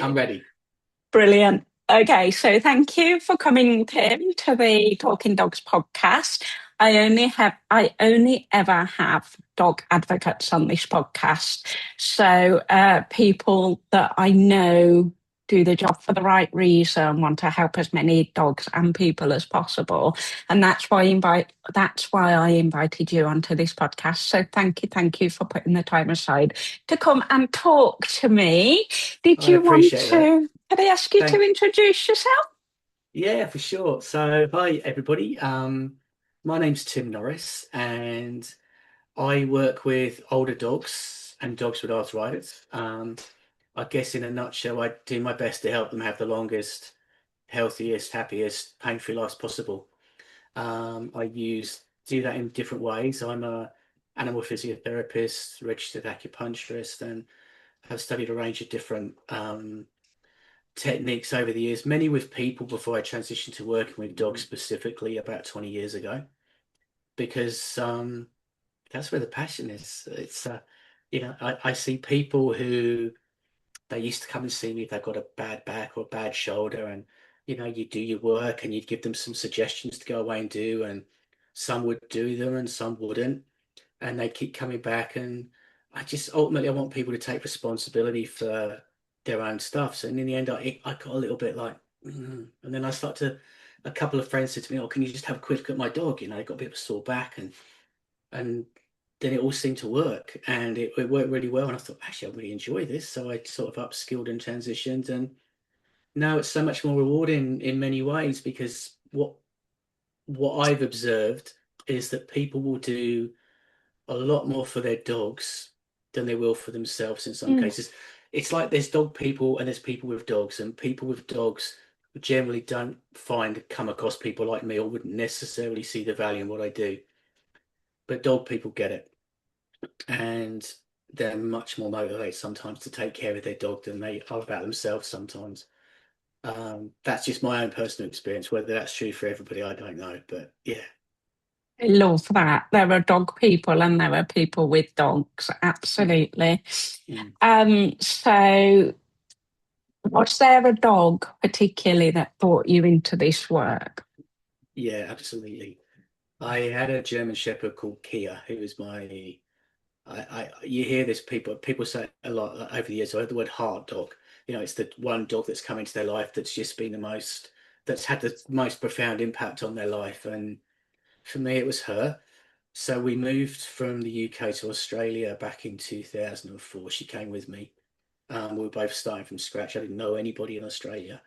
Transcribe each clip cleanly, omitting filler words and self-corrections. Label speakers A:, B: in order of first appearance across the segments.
A: I'm ready.
B: Brilliant. Okay, so thank you for coming, Tim, to the Talking Dogs podcast. I only ever have dog advocates on this podcast. So people that I know do the job for the right reason, want to help as many dogs and people as possible. And that's why I invited you onto this podcast. So thank you for putting the time aside to come and talk to me. Did
A: I
B: you want
A: appreciate that.
B: to? Can I ask you to
A: Thank
B: introduce yourself?
A: Yeah, for sure. So hi everybody. My name's Tim Norris and I work with older dogs and dogs with arthritis. I guess in a nutshell, I do my best to help them have the longest, healthiest, happiest, pain-free lives possible. I do that in different ways. I'm a animal physiotherapist, registered acupuncturist, and have studied a range of different techniques over the years, many with people before I transitioned to working with dogs specifically about 20 years ago, because that's where the passion is. I see people who they used to come and see me if they've got a bad back or a bad shoulder, and you do your work and you'd give them some suggestions to go away and do, and some would do them and some wouldn't, and they keep coming back. And I just ultimately I want people to take responsibility for their own stuff. So in the end, I got a little bit like, and then a couple of friends said to me, "Oh, can you just have a quick look at my dog? They got a bit of a sore back," and then it all seemed to work, and it worked really well. And I thought, actually, I really enjoy this. So I sort of upskilled and transitioned, and now it's so much more rewarding in many ways because what I've observed is that people will do a lot more for their dogs than they will for themselves in some
B: Mm.
A: cases. It's like there's dog people and there's people with dogs, and people with dogs generally don't come across people like me or wouldn't necessarily see the value in what I do. But dog people get it, and they're much more motivated sometimes to take care of their dog than they are about themselves sometimes. That's just my own personal experience. Whether that's true for everybody, I don't know. But yeah.
B: I love that. There are dog people and there are people with dogs. Absolutely.
A: Mm.
B: So was there a dog particularly that brought you into this work?
A: Yeah, absolutely. I had a German Shepherd called Kia, who was you hear this people say a lot over the years. I heard the word heart dog. It's the one dog that's come into their life that's just been that's had the most profound impact on their life. And for me, it was her. So we moved from the UK to Australia back in 2004. She came with me. We were both starting from scratch. I didn't know anybody in Australia.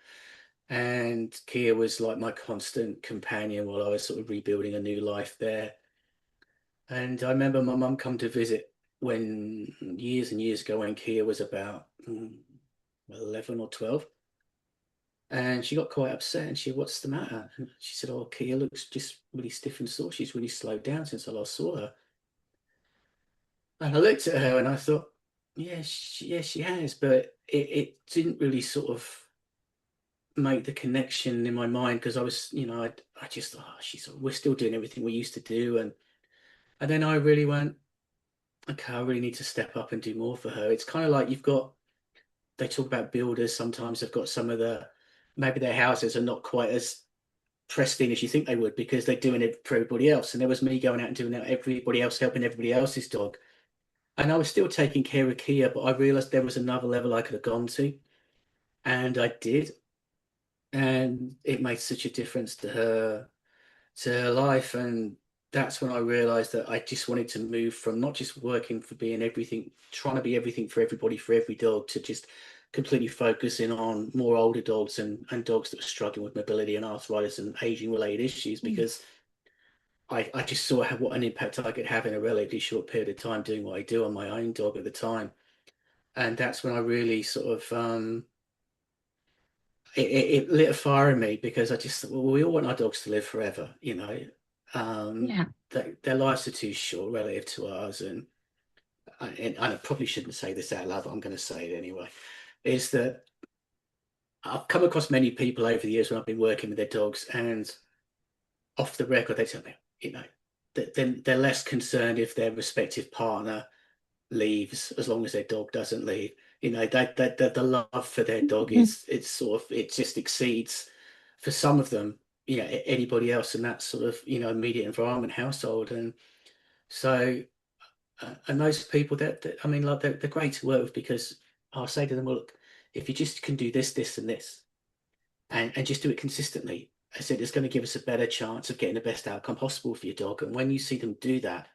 A: And Kia was like my constant companion while I was sort of rebuilding a new life there. And I remember my mum come to visit when years and years ago when Kia was about 11 or 12. And she got quite upset and what's the matter? And she said, "Oh, Kia looks just really stiff and sore. She's really slowed down since I last saw her." And I looked at her and I thought, yeah, she has, but it didn't really sort of make the connection in my mind because I just thought, oh, we're still doing everything we used to do. And then I really went, okay, I really need to step up and do more for her. It's kind of like they talk about builders. Sometimes they've got maybe their houses are not quite as pristine as you think they would because they're doing it for everybody else. And there was me going out and doing it, everybody else helping everybody else's dog. And I was still taking care of Kia, but I realized there was another level I could have gone to. And I did. And it made such a difference to her life. And that's when I realized that I just wanted to move from not just working for being everything, trying to be everything for everybody, for every dog, to just completely focusing on more older dogs and dogs that are struggling with mobility and arthritis and aging related issues because I just saw what an impact I could have in a relatively short period of time doing what I do on my own dog at the time. And that's when I really sort of it lit a fire in me because I just thought, well, we all want our dogs to live forever. Um,
B: Yeah.
A: their lives are too short relative to ours, and I probably shouldn't say this out loud, but I'm going to say it anyway. Is that I've come across many people over the years when I've been working with their dogs, and off the record, they tell me, that they're less concerned if their respective partner leaves as long as their dog doesn't leave. You know, the love for their dog is, it's sort of, it just exceeds for some of them, you know, anybody else in that sort of, you know, immediate environment, household. And so, and those people that I mean, like they're great to work with, because I'll say to them, well, look, if you just can do this, this, and this, and just do it consistently, I said it's going to give us a better chance of getting the best outcome possible for your dog. And when you see them do that,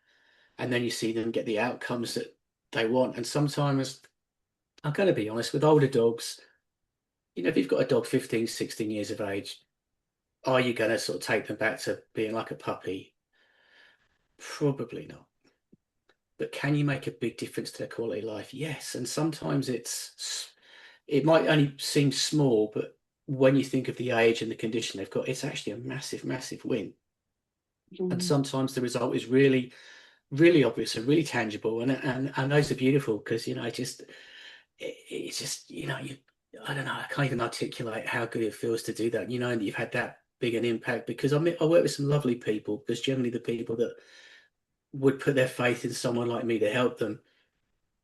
A: and then you see them get the outcomes that they want, and sometimes I'm going to be honest, with older dogs, you know, if you've got a dog 15, 16 years of age, are you going to sort of take them back to being like a puppy? Probably not. But can you make a big difference to their quality of life? Yes. And sometimes it might only seem small, but when you think of the age and the condition they've got, it's actually a massive, massive win. And
B: Mm.
A: sometimes the result is really, really obvious and really tangible. And those are beautiful, because, you know, it's just, you know, I don't know, I can't even articulate how good it feels to do that. You know, and you've had that big an impact, because I mean, I work with some lovely people, because generally the people that would put their faith in someone like me to help them,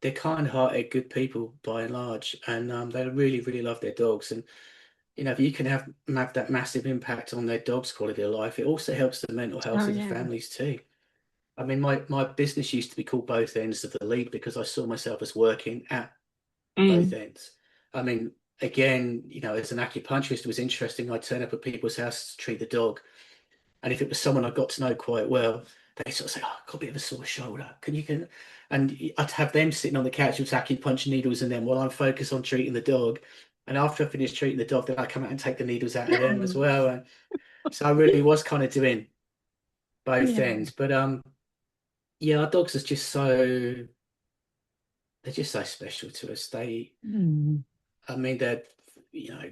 A: they're kind-hearted, good people by and large, and they really, really love their dogs. And you know, if you can have that massive impact on their dog's quality of life, it also helps the mental
B: Oh
A: health of the
B: yeah.
A: families too. I mean, my business used to be called Both Ends of the Lead, because I saw myself as working at both
B: Mm.
A: ends. I mean, again, you know, as an acupuncturist, it was interesting. I'd turn up at people's houses to treat the dog, and if it was someone I got to know quite well, they sort of say, "Oh, I've got a bit of a sore shoulder. Can you can?" And I'd have them sitting on the couch with acupuncture needles in them while I'm focused on treating the dog. And after I finished treating the dog, then I come out and take the needles out of them as well. And so I really was kind of doing both
B: Yeah.
A: ends. But yeah, our dogs are just so, they're just so special to us.
B: Mm.
A: I mean, they're, you know,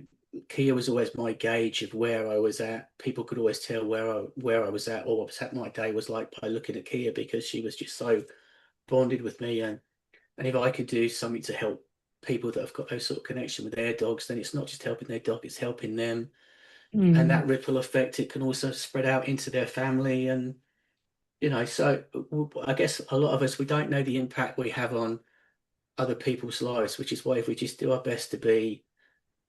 A: Kia was always my gauge of where I was at. People could always tell where I was at, or what my day was like, by looking at Kia, because she was just so bonded with me. And if I could do something to help people that have got those sort of connection with their dogs, then it's not just helping their dog, it's helping them. And
B: Mm.
A: that ripple effect, it can also spread out into their family. And you know, so I guess a lot of us, we don't know the impact we have on other people's lives, which is why if we just do our best to be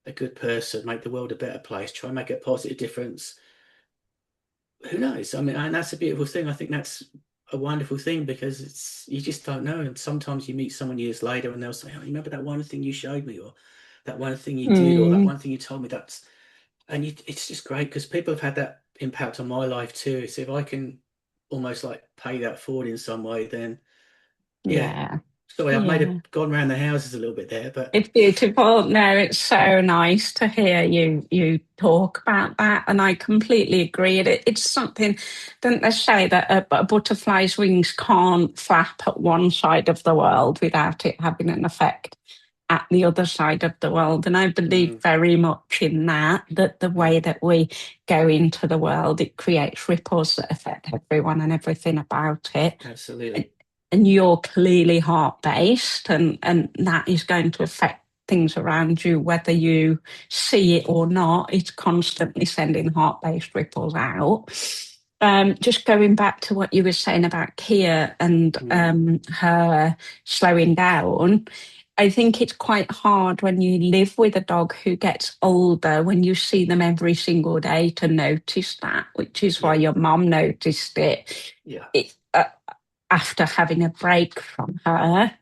A: a good person, make the world a better place, try and make a positive difference. Who knows? I mean, and that's a beautiful thing. I think that's a wonderful thing, because it's, you just don't know. And sometimes you meet someone years later and they'll say, "Oh, you remember that one thing you showed me, or that one thing you did, or that
B: Mm.
A: one thing you told me?" And it's just great, because people have had that impact on my life too. So if I can almost like pay that forward in some way, then yeah.
B: Yeah.
A: Sorry, I've made
B: Yeah.
A: it gone around the houses a little bit there, but
B: It's beautiful. No, it's so nice to hear you talk about that, and I completely agree. It's something, don't they say that a butterfly's wings can't flap at one side of the world without it having an effect at the other side of the world. And I believe
A: mm,
B: very much in that, that the way
A: mm,
B: that we go into the world, it creates ripples that affect everyone and everything about it.
A: absolutely.
B: And you're clearly heart based, and that is going to affect things around you, whether you see it or not. It's constantly sending heart based ripples out. Just going back to what you were saying about Kia and
A: Mm,
B: her slowing down, I think it's quite hard when you live with a dog who gets older, when you see them every single day, to notice that, which is why
A: yeah,
B: your mom noticed it.
A: yeah.
B: It, after having a break from her.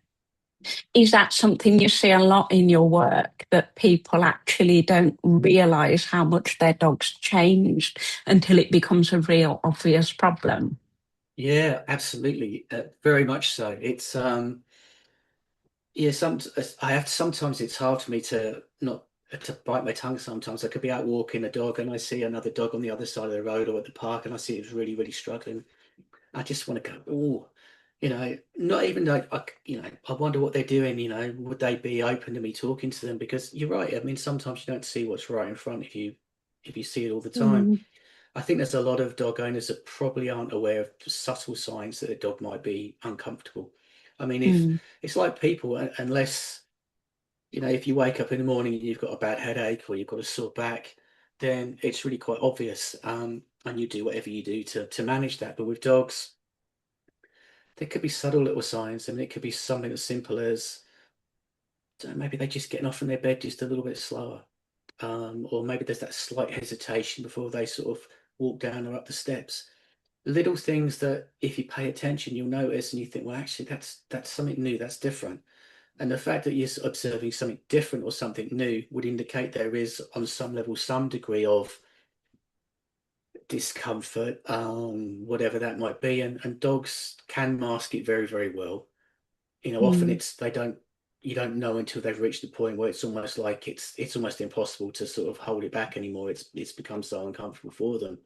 B: Is that something you see a lot in your work, that people actually don't realize how much their dog's changed until it becomes a real obvious problem?
A: Yeah, absolutely. Very much so. It's yeah, I have sometimes it's hard for me to not to bite my tongue sometimes. I could be out walking a dog and I see another dog on the other side of the road or at the park, and I see it's really, really struggling. I just want to go, oh, you know, not even like you know, I wonder what they're doing, you know, would they be open to me talking to them? Because you're right. I mean, sometimes you don't see what's right in front of you if you see it all the time.
B: Mm,
A: I think there's a lot of dog owners that probably aren't aware of subtle signs that a dog might be uncomfortable. I mean, if
B: mm,
A: it's like people, unless, you know, if you wake up in the morning and you've got a bad headache or you've got a sore back, then it's really quite obvious. And you do whatever you do to manage that. But with dogs, there could be subtle little signs. I mean, it could be something as simple as So maybe they're just getting off from their bed just a little bit slower. Or maybe there's that slight hesitation before they sort of walk down or up the steps. Little things that if you pay attention, you'll notice and you think, well, actually, that's something new, that's different. And the fact that you're observing something different or something new would indicate there is, on some level, some degree of discomfort, whatever that might be. And dogs can mask it very, very well. Often
B: Mm,
A: it's they don't you don't know until they've reached the point where it's almost like it's almost impossible to sort of hold it back anymore. It's become so uncomfortable for them.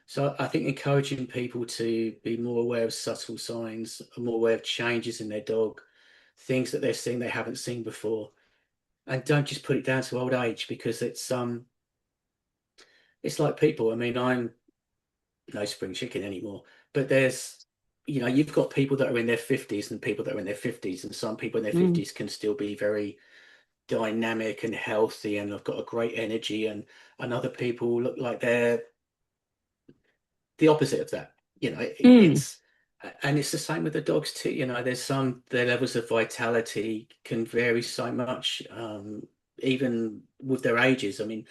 A: So I think encouraging people to be more aware of subtle signs, more aware of changes in their dog, things that they're seeing they haven't seen before, and don't just put it down to old age because it's like people. I mean, I'm no spring chicken anymore, but you've got people that are in their 50s and people that are in their 50s, and some people in their
B: mm,
A: 50s can still be very dynamic and healthy and have got a great energy, and other people look like they're the opposite of that.
B: mm,
A: It's and it's the same with the dogs too. Their levels of vitality can vary so much, even with their ages. I mean,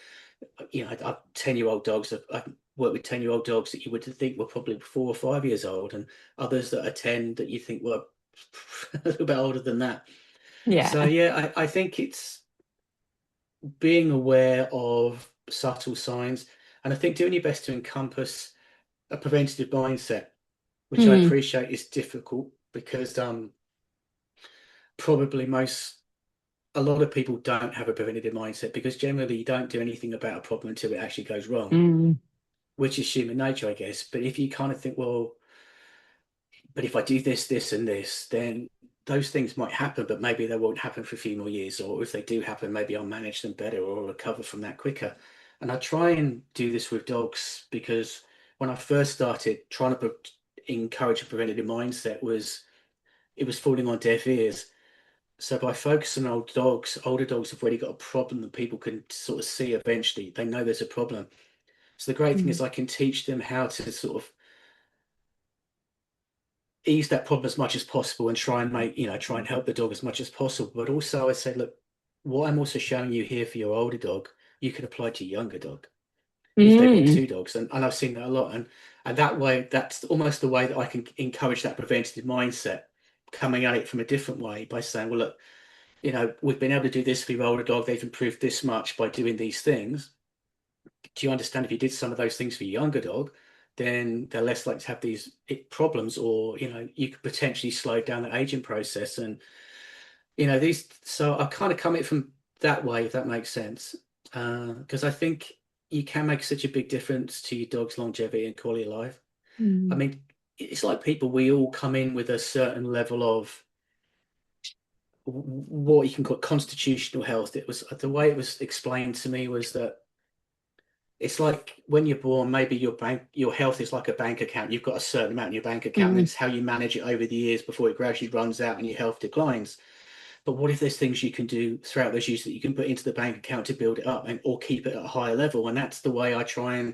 A: I've 10-year-old dogs. I've worked with 10-year-old dogs that you would think were probably 4 or 5 years old, and others that are 10 that you think were a little bit older than that. So
B: yeah.
A: yeah, I think it's being aware of subtle signs, and I think doing your best to encompass a preventative mindset, which I
B: Mm,
A: appreciate is difficult because probably a lot of people don't have a preventative mindset because generally you don't do anything about a problem until it actually goes wrong,
B: mm,
A: which is human nature, I guess. But if you kind of think, well, but if I do this, this, and this, then those things might happen, but maybe they won't happen for a few more years. Or if they do happen, maybe I'll manage them better or recover from that quicker. And I try and do this with dogs because when I first started trying to encourage a preventative mindset it was falling on deaf ears. So by focusing on older dogs have already got a problem that people can sort of see eventually. They know there's a problem. So the great thing
B: mm,
A: is I can teach them how to sort of ease that problem as much as possible and try and help the dog as much as possible. But also I say, look, what I'm also showing you here for your older dog, you can apply to your younger dog if they've got
B: mm,
A: two dogs. And I've seen that a lot. And that way, that's almost the way that I can encourage that preventative mindset, coming at it from a different way by saying, well, look, we've been able to do this for your older dog. They've improved this much by doing these things. Do you understand if you did some of those things for your younger dog, then they're less likely to have these problems, or you could potentially slow down the aging process. And these. So I kind of come at it from that way, if that makes sense, because I think you can make such a big difference to your dog's longevity and quality of life. I
B: mm,
A: mean, it's like people. We all come in with a certain level of what you can call constitutional health. It was the way it was explained to me was that it's like when you're born, maybe your health is like a bank account. You've got a certain amount in your bank account, and
B: mm,
A: it's how you manage it over the years before it gradually runs out and your health declines. But what if there's things you can do throughout those years that you can put into the bank account to build it up and or keep it at a higher level? And that's the way I try and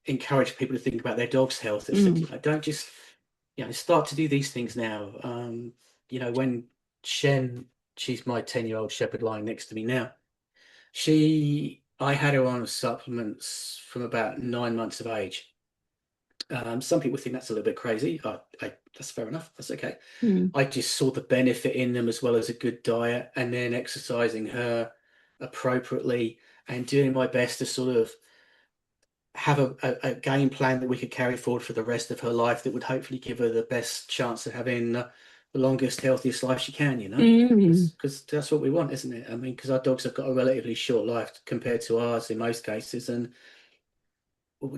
A: encourage people to think about their dog's health. I said,
B: mm,
A: don't just, start to do these things now. When Shen, she's my 10-year-old shepherd lying next to me now. I had her on supplements from about 9 months of age. Some people think that's a little bit crazy. That's fair enough. That's okay.
B: mm,
A: I just saw the benefit in them as well as a good diet, and then exercising her appropriately and doing my best to sort of have a game plan that we could carry forward for the rest of her life that would hopefully give her the best chance of having the longest, healthiest life she can,
B: mm,
A: because that's what we want, isn't it? I mean, because our dogs have got a relatively short life compared to ours in most cases, and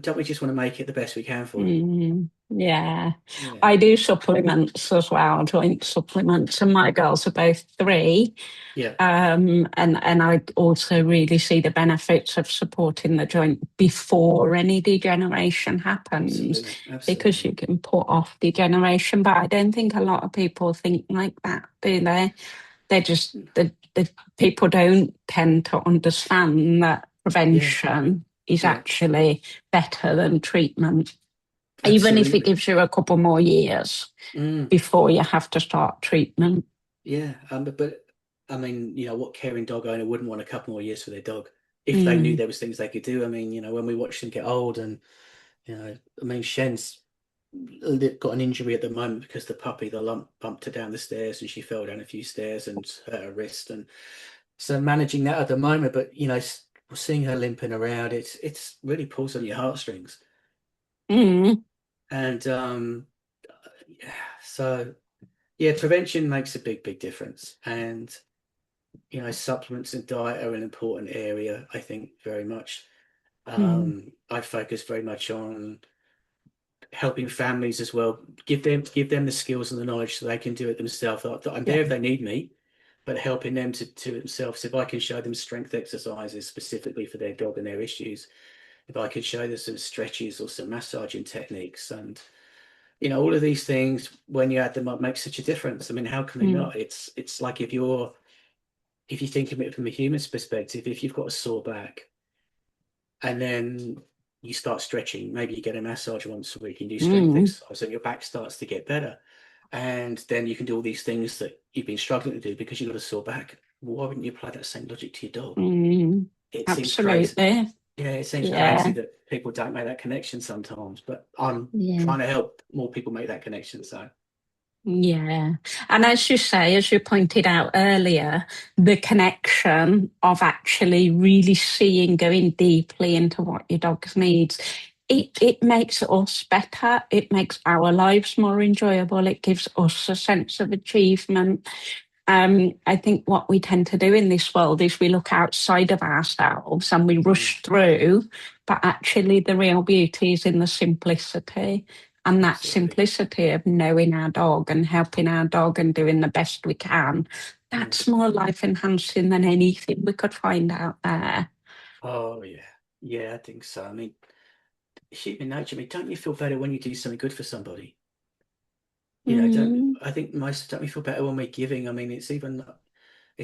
A: don't we just want to make it the best we can for them?
B: mm. Yeah.
A: Yeah,
B: I do supplements as well, joint supplements, and my girls are both 3.
A: yeah,
B: And I also really see the benefits of supporting the joint before any degeneration happens,
A: absolutely,
B: because
A: absolutely.
B: you can put off degeneration. But I don't think a lot of people think like that, do they? They're just the people don't tend to understand that
A: Yeah,
B: prevention is
A: yeah,
B: actually better than treatment, even if it
A: absolutely.
B: gives you a couple more years
A: Mm,
B: before you have to start treatment.
A: yeah, but I mean, what caring dog owner wouldn't want a couple more years for their dog if they knew
B: Mm,
A: there was things they could do? I mean, when we watch them get old, and I mean, Shen's got an injury at the moment because the puppy, the lump, bumped her down the stairs, and she fell down a few stairs and hurt her wrist, and so managing that at the moment. But seeing her limping around, it's really pulls on your heartstrings,
B: mm,
A: and yeah, so yeah, prevention makes a big difference, and supplements and diet are an important area, I think, very much.
B: mm.
A: I focus very much on helping families as well, give them the skills and the knowledge so they can do it themselves. That I'm
B: Yeah.
A: there if they need me, but helping them to themselves. If I can show them strength exercises specifically for their dog and their issues, if I could show them some stretches or some massaging techniques, and all of these things, when you add them up, make such a difference. I mean, how can they
B: Mm,
A: not? It's like if you think of it from a human's perspective, if you've got a sore back and then you start stretching, maybe you get a massage once a week and do strength
B: mm,
A: exercise, and your back starts to get better. And then you can do all these things that you've been struggling to do because you've got a sore back. Well, why wouldn't you apply that same logic to your dog?
B: mm.
A: It seems crazy.
B: Absolutely.
A: Yeah, it seems crazy
B: Yeah.
A: that people don't make that connection sometimes, but I'm
B: Yeah.
A: trying to help more people make that connection. So,
B: Yeah. And as you say, as you pointed out earlier, the connection of actually really seeing, going deeply into what your dog needs, it makes us better. It makes our lives more enjoyable. It gives us a sense of achievement. I think what we tend to do in this world is we look outside of ourselves and we
A: mm,
B: rush through, but actually the real beauty is in the simplicity. And that
A: absolutely.
B: simplicity of knowing our dog and helping our dog and doing the best we can,
A: Mm.
B: that's more life enhancing than anything we could find out there.
A: Oh, yeah. Yeah, I think so. I mean, human nature. I mean, don't you feel better when you do something good for somebody? Don't
B: Mm,
A: I think most don't we feel better when we're giving? I mean, it's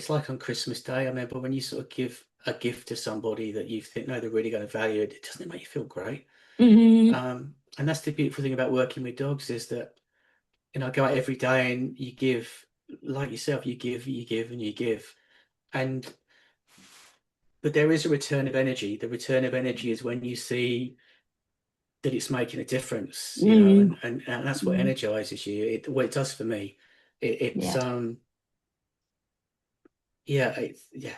A: like on Christmas Day. I remember when you sort of give a gift to somebody that you think, no, they're really going to value it. It doesn't make you feel great.
B: mm,
A: And that's the beautiful thing about working with dogs is that, I go out every day and you give, like yourself, you give, and you give. And, but there is a return of energy. The return of energy is when you see that it's making a difference,
B: mm,
A: and that's what
B: mm.
A: energizes you. What it does for me. It's
B: Yeah,
A: yeah,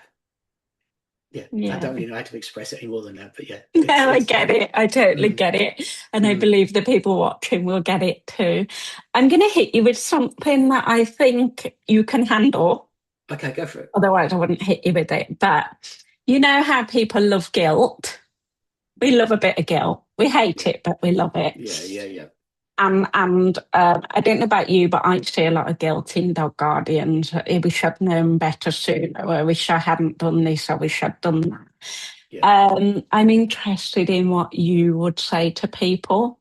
A: yeah. I
B: yeah.
A: don't really know how to express it any more than that, but yeah,
B: No, I
A: it's
B: get it. I totally
A: mm,
B: get it. And I
A: mm.
B: believe the people watching will get it too. I'm going to hit you with something that I think you can handle.
A: Okay, go for it.
B: Otherwise, I wouldn't hit you with it. But you know how people love guilt? We love a bit of guilt. We hate
A: Yeah,
B: it, but we love it.
A: yeah.
B: And I don't know about you, but I see a lot of guilt in dog guardians. I wish I'd known better sooner. I wish I hadn't done this. I wish I'd done that.
A: Yeah.
B: I'm interested in what you would say to people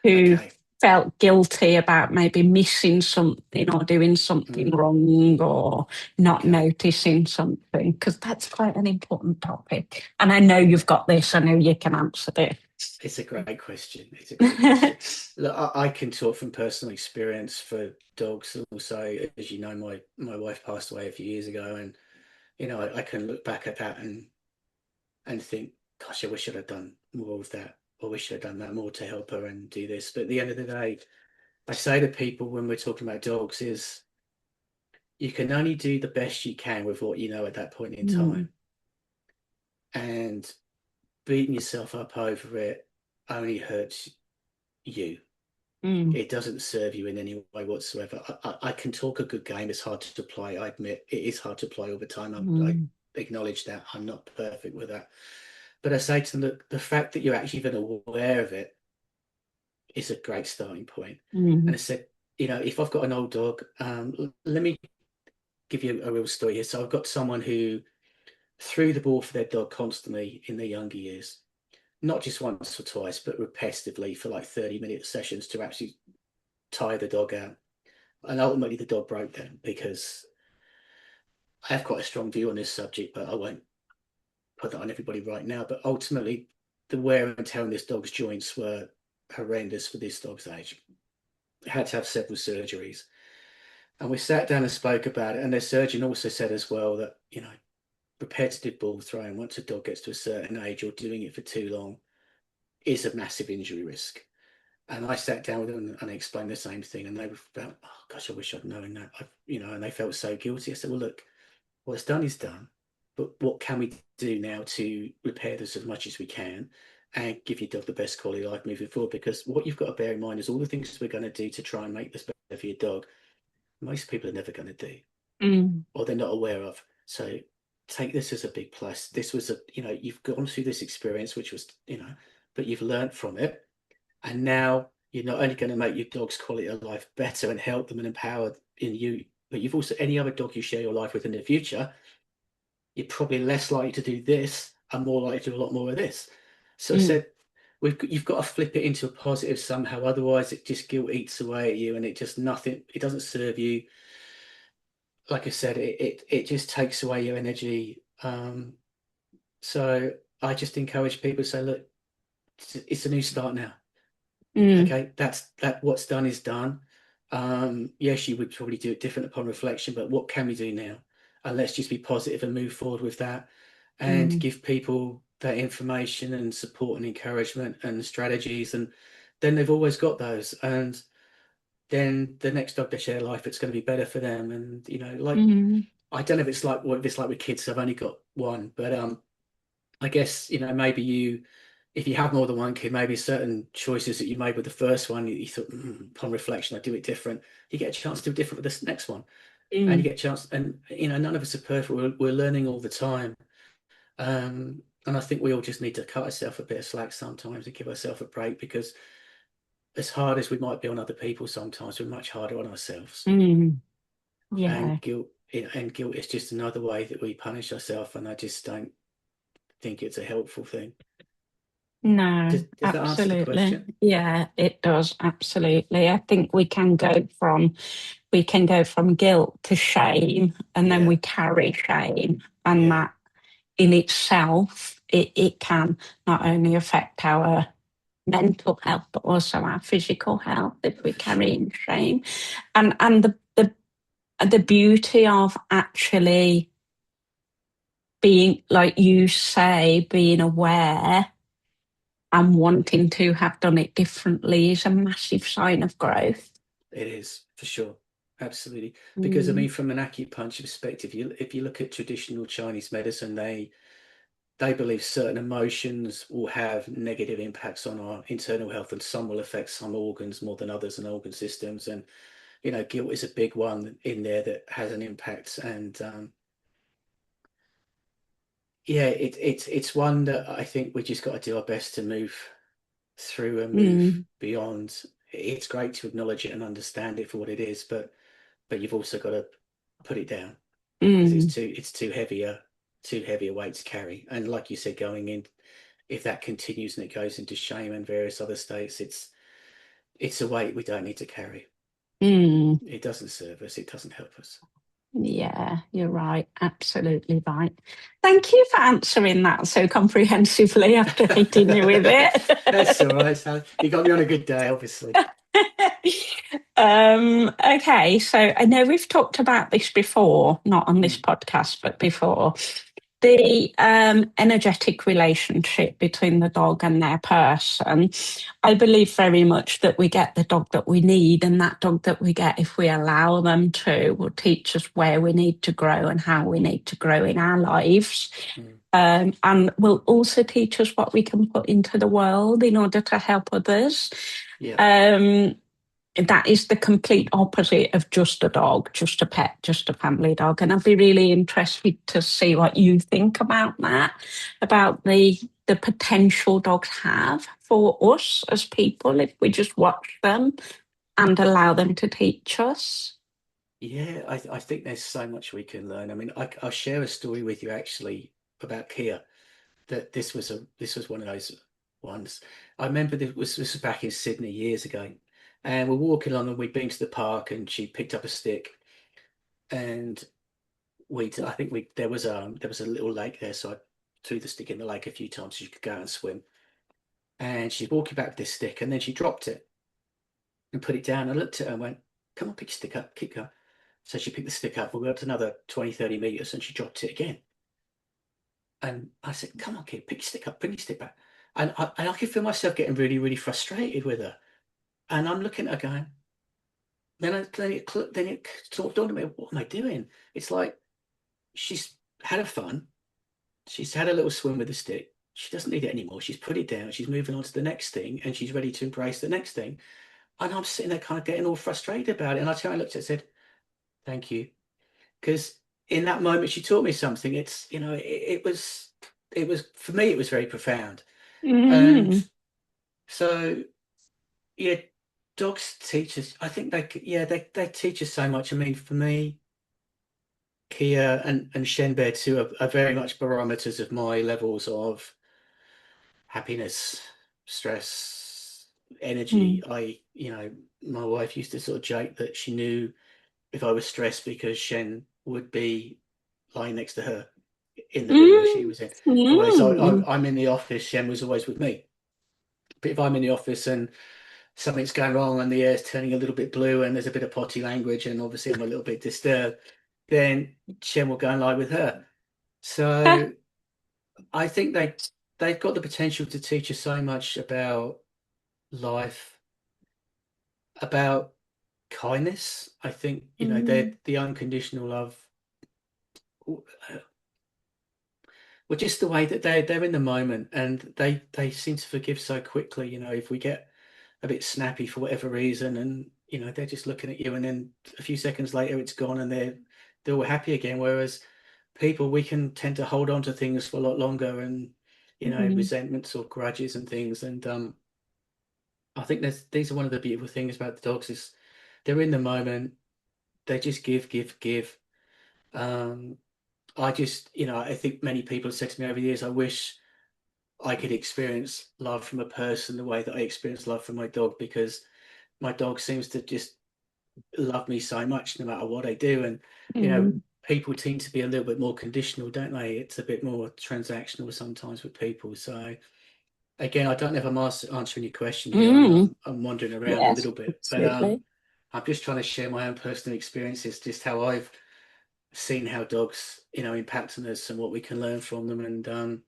B: who
A: Okay.
B: felt guilty about maybe missing something or doing something
A: Mm,
B: wrong or not
A: okay.
B: noticing something, because that's quite an important topic. And I know you've
A: Yeah.
B: got this, I know you can answer this.
A: It's a great question. It's a great question. Look, I can talk from personal experience for dogs. Also, as you know, my wife passed away a few years ago, and I can look back at that and think, gosh, I wish I'd have done more of that. I wish I'd done that more to help her and do this. But at the end of the day, I say to people when we're talking about dogs is you can only do the best you can with what you know at that point in
B: Mm,
A: time. And beating yourself up over it only hurts you.
B: mm,
A: It doesn't serve you in any way whatsoever. I can talk a good game. It's hard to play. I admit it is hard to play all the time. I
B: mm,
A: acknowledge that. I'm not perfect with that. But I say to them that the fact that you're actually even aware of it is a great starting point. And
B: mm,
A: I said, if I've got an old dog, let me give you a real story here. So I've got someone who threw the ball for their dog constantly in their younger years, not just once or twice, but repetitively for like 30-minute sessions to actually tire the dog out. And ultimately, the dog broke down because I have quite a strong view on this subject, but I won't put that on everybody right now. But ultimately, the wear and tear on this dog's joints were horrendous for this dog's age. Had to have several surgeries. And we sat down and spoke about it. And the surgeon also said as well that, repetitive ball throwing, once a dog gets to a certain age or doing it for too long, is a massive injury risk. And I sat down with them and explained the same thing. And they were about, oh gosh, I wish I'd known that. And they felt so guilty. I said, well, look, what's done is done. But what can we do now to repair this as much as we can and give your dog the best quality of life moving forward? Because what you've got to bear in mind is all the things we're going to do to try and make this better for your dog, most people are never going to do,
B: Mm,
A: or they're not aware of. So take this as a big plus. This was you've gone through this experience, which was, but you've learned from it. And now you're not only going to make your dog's quality of life better and help them and empower in you, but you've also, any other dog you share your life with in the future, you're probably less likely to do this and more likely to do a lot more of this. So I
B: mm,
A: said, you've got to flip it into a positive somehow. Otherwise, it just guilt eats away at you, and it doesn't serve you. Like I said, it just takes away your energy. So I just encourage people to say, look, it's a new start now.
B: mm,
A: Okay, that what's done is done. Yes, you would probably do it different upon reflection, but what can we do now? And let's just be positive and move forward with that and
B: mm,
A: give people that information and support and encouragement and strategies. And then they've always got those. And then the next dog they share life, it's going to be better for them. And, like,
B: mm,
A: I don't know if it's like what it's like with kids. I've only got one, but I guess, maybe if you have more than one kid, maybe certain choices that you made with the first one, you thought, upon reflection, I'd do it different. You get a chance to do it different with this next one. And you
B: mm,
A: get a chance, and, none of us are perfect. We're learning all the time. And I think we all just need to cut ourselves a bit of slack sometimes and give ourselves a break, because as hard as we might be on other people, sometimes we're much harder on ourselves.
B: mm.
A: And
B: Yeah.
A: guilt is just another way that we punish ourselves. And I just don't think it's a helpful thing.
B: No,
A: Does that answer the
B: absolutely.
A: question?
B: Yeah, it does. Absolutely. I think we can go from guilt to shame, and then
A: Yeah.
B: we carry shame. And
A: Yeah.
B: that in itself, it can not only affect our mental health, but also our physical health if we
A: For
B: carry
A: sure.
B: in shame. And the beauty of actually being, like you say, being aware and wanting to have done it differently is a massive sign of growth.
A: It is, for sure. Absolutely. Because I
B: Mm,
A: mean, from an acupuncture perspective, if you look at traditional Chinese medicine, they believe certain emotions will have negative impacts on our internal health, and some will affect some organs more than others and organ systems. And guilt is a big one in there that has an impact. And yeah, it's one that I think we just got to do our best to move through and move
B: mm,
A: beyond. It's great to acknowledge it and understand it for what it is, but you've also got to put it down, because
B: mm,
A: too heavy a weight to carry. And like you said, going in, if that continues and it goes into shame and various other states, it's a weight we don't need to carry.
B: mm.
A: It doesn't serve us. It doesn't help us.
B: Yeah, you're right. Absolutely right. Thank you for answering that so comprehensively after hitting you with
A: That's all
B: it.
A: right, Sally. You got me on a good day, obviously.
B: Okay, so I know we've talked about this before, not on this
A: Mm,
B: podcast, but before. The energetic relationship between the dog and their person. I believe very much that we get the dog that we need, and that dog that we get, if we allow them to, will teach us where we need to grow and how we need to grow in our lives.
A: mm.
B: And will also teach us what we can put into the world in order to help others.
A: Yeah.
B: Um, that is the complete opposite of just a dog, just a pet, just a family dog. And I'd be really interested to see what you think about that, about the potential dogs have for us as people if we just watch them and allow them to teach us.
A: Yeah, I think there's so much we can learn. I mean, I'll share a story with you actually about Kia. That this was one of those ones. I remember this was back in Sydney years ago, and we're walking along and we'd been to the park, and she picked up a stick, and I think we there was a little lake there, so I threw the stick in the lake a few times so she could go out and swim. And she's walking back with this stick, and then she dropped it and put it down. I looked at her and went, "Come on, pick your stick up, keep going." So she picked the stick up, we went up to another 20, 30 meters, and she dropped it again. And I said, come on, kid, pick your stick up, bring your stick back. And I could feel myself getting really, really frustrated with her. And I'm looking at her going, then it sort of dawned on me, what am I doing? It's like she's had her fun. She's had a little swim with the stick. She doesn't need it anymore. She's put it down. She's moving on to the next thing, and she's ready to embrace the next thing. And I'm sitting there kind of getting all frustrated about it. And I turned and looked at her and said, thank you. Because in that moment, she taught me something. It was, for me, it was very profound. And
B: Mm.
A: so, yeah, dogs teach us, I think yeah, they teach us so much. I mean, for me, Kia and Shenbed too are very much barometers of my levels of happiness, stress,
B: Mm.
A: energy. My wife used to sort of joke that she knew if I was stressed because Shen would be lying next to her in the room where she
B: Mm.
A: was in. Whereas
B: Mm.
A: I'm in the office, Shen was always with me. But if I'm in the office and something's going wrong and the air's turning a little bit blue and there's a bit of potty language and obviously I'm a little bit disturbed, then Shen will go and lie with her. So I think they've got the potential to teach us so much about life, about kindness. I think, they're
B: Mm.
A: the unconditional love, well, just the way that they're in the moment and they seem to forgive so quickly. If we get a bit snappy for whatever reason, and they're just looking at you, and then a few seconds later it's gone, and they're all happy again. Whereas people, we can tend to hold on to things for a lot longer, and
B: Mm.
A: resentments or grudges and things. And I think these are one of the beautiful things about the dogs is they're in the moment. They just give, give, give. Um, I think many people have said to me over the years, I wish I could experience love from a person the way that I experience love from my dog, because my dog seems to just love me so much no matter what I do. And, you know,
B: Mm.
A: people seem to be a little bit more conditional, don't they? It's a bit more transactional sometimes with people. So again, I don't know if I'm answering your question here. I know
B: Mm.
A: I'm wandering around a
B: Yes,
A: little bit, but
B: absolutely.
A: I'm just trying to share my own personal experiences, just how I've seen how dogs, impact on us and what we can learn from them.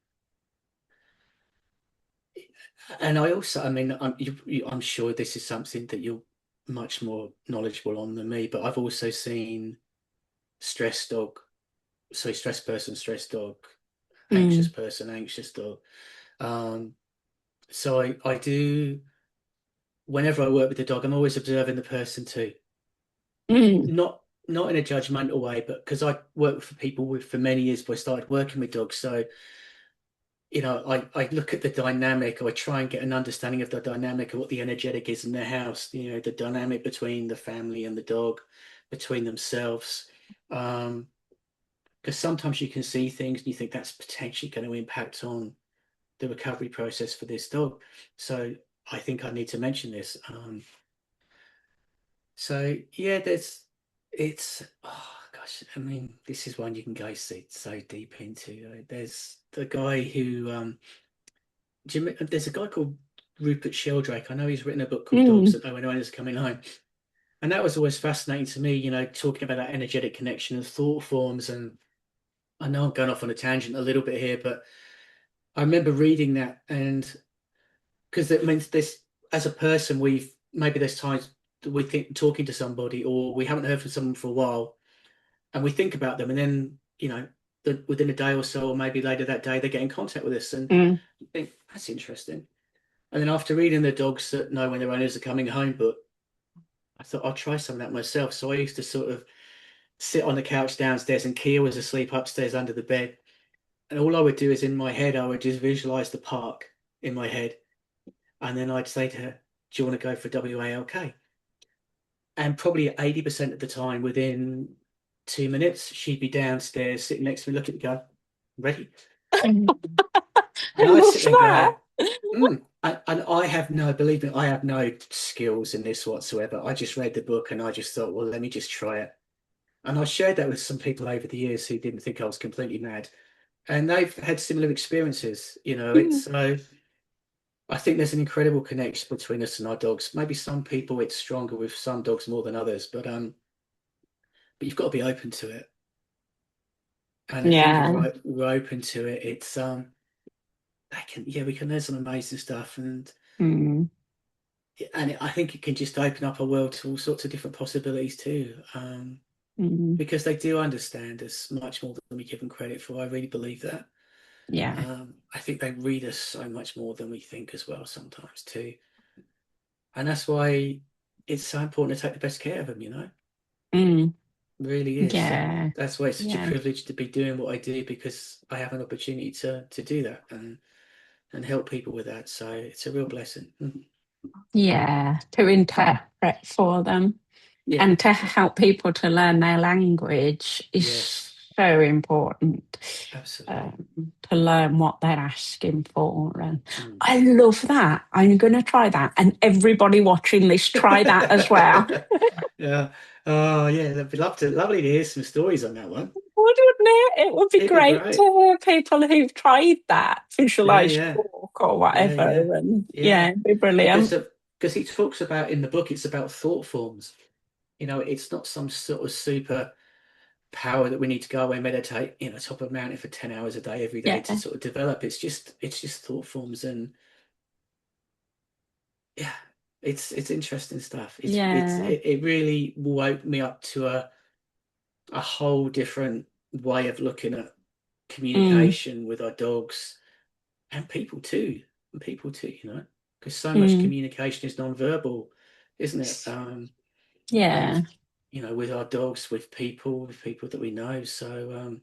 A: And I also, I mean, I'm sure this is something that you're much more knowledgeable on than me, but I've also seen stress dog, so stress person, stress dog, anxious
B: Mm.
A: person, anxious dog. Um, so I do, whenever I work with the dog, I'm always observing the person too.
B: Mm.
A: Not in a judgmental way, but because I worked for people for many years before I started working with dogs. So I look at the dynamic, or I try and get an understanding of the dynamic of what the energetic is in their house, the dynamic between the family and the dog, between themselves. Because sometimes you can see things and you think that's potentially going to impact on the recovery process for this dog. So I think I need to mention this. So yeah, it's, oh gosh, I mean, this is one you can go so deep into. There's the guy who, there's a guy called Rupert Sheldrake. I know he's written a book called Dogs
B: Mm.
A: That Know When Owners Are Coming Home. And that was always fascinating to me, talking about that energetic connection of thought forms. And I know I'm going off on a tangent a little bit here, but I remember reading that, and because it means this, as a person, maybe there's times that we think talking to somebody, or we haven't heard from someone for a while, and we think about them, and then, within a day or so, or maybe later that day, they get in contact with us, and
B: Mm.
A: you think, that's interesting. And then after reading the Dogs That Know When Their Owners Are Coming Home book, I thought I'll try some of that myself. So I used to sort of sit on the couch downstairs, and Kia was asleep upstairs under the bed. And all I would do is, in my head, I would just visualize the park in my head. And then I'd say to her, do you want to go for WALK? And probably 80% of the time, within 2 minutes, she'd be downstairs sitting next to me, looking at me, go, ready?
B: I
A: And I'd
B: love
A: sit there and
B: that.
A: go, And I have no, believe me, I have no skills in this whatsoever. I just read the book and I just thought, well, let me just try it. And I shared that with some people over the years who didn't think I was completely mad. And they've had similar experiences.
B: Mm.
A: I think there's an incredible connection between us and our dogs. Maybe some people it's stronger with some dogs more than others, but you've got to be open to it. And I think if
B: Yeah.
A: we're open to it, it's we can learn some amazing stuff,
B: Mm,
A: I think it can just open up a world to all sorts of different possibilities too.
B: mm,
A: Because they do understand us much more than we give them credit for. I really believe that.
B: yeah.
A: I think they read us so much more than we think as well sometimes too. And that's why it's so important to take the best care of them,
B: Mm,
A: really is. And
B: yeah.
A: that's why it's such a
B: Yeah.
A: privilege to be doing what I do because I have an opportunity to do that and help people with that. So it's a real blessing. Mhm.
B: Yeah. To interpret for them
A: Yeah,
B: and to help people to learn their language is
A: yes,
B: so important.
A: absolutely.
B: To learn what they're asking for. And
A: Mm.
B: I love that. I'm going to try that. And everybody watching this, try that as well.
A: Yeah. Oh, yeah. That'd be lovely to hear some stories on that one.
B: Wouldn't it? It would be
A: It'd be
B: great to
A: great.
B: hear people who've tried that,
A: Yeah,
B: visualized
A: yeah,
B: talk or
A: yeah,
B: whatever.
A: yeah,
B: And yeah,
A: yeah.
B: it'd be
A: Because
B: brilliant.
A: because he talks about in the book, it's about thought forms. It's not some sort of super power that we need to go away and meditate, top of a mountain for 10 hours a day every day to
B: Yeah,
A: sort of develop. It's just thought forms and yeah, it's interesting stuff.
B: yeah.
A: It really woke me up to a whole different way of looking at
B: Mm,
A: communication with our dogs and people too, because so much
B: mm,
A: communication is non-verbal, isn't it? And
B: yeah.
A: with our dogs, with people that we know. So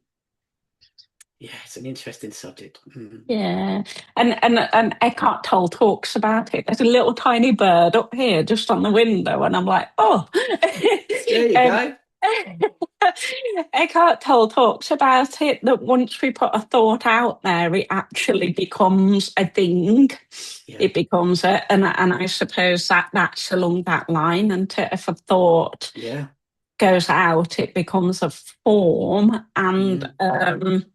A: yeah, it's an interesting subject. Mm.
B: Yeah, and Eckhart Tolle talks about it. There's a little tiny bird up here just on the window, and I'm like, oh.
A: There you
B: um,
A: go.
B: Eckhart Tolle talks about it that once we put a thought out there, it actually becomes a thing.
A: Yeah,
B: It becomes and I suppose that's along that line. And if a thought
A: yeah,
B: goes out, it becomes a form, and
A: mm,